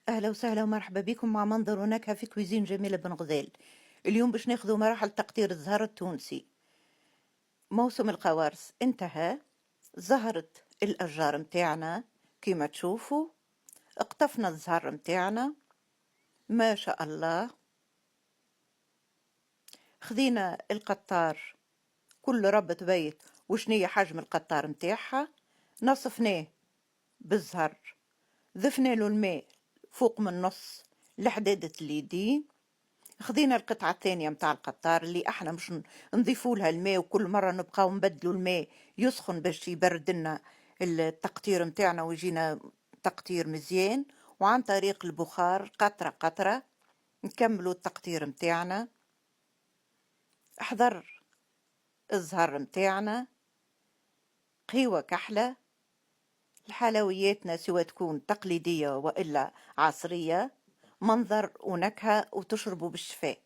أهلا وسهلا ومرحبا بكم مع منظر ونكهة في كويزين جميلة بن غزال. اليوم باش ناخذوا مراحل تقطير الزهر التونسي. موسم القوارص انتهى، زهرت الأشجار متاعنا كما تشوفوا، اقطفنا الزهر متاعنا ما شاء الله. خذينا القطار، كل ربة بيت وشنية حجم القطار متاعها، نصفناه بالزهر، ضفنا له الماء فوق من نص لحدادة اليدين. خذينا القطعة الثانية متاع القطار اللي احنا مش نضيفوا لها الماء، وكل مرة نبقاو نبدلوا الماء يسخن باش يبرد لنا التقطير متاعنا ويجينا تقطير مزيان. وعن طريق البخار قطرة قطرة نكملوا التقطير متاعنا. احضر الزهر متاعنا، قهوة كحلة، الحلوياتنا سواء تكون تقليدية وإلا عصرية، منظر ونكهة وتشربوا بالشفاء.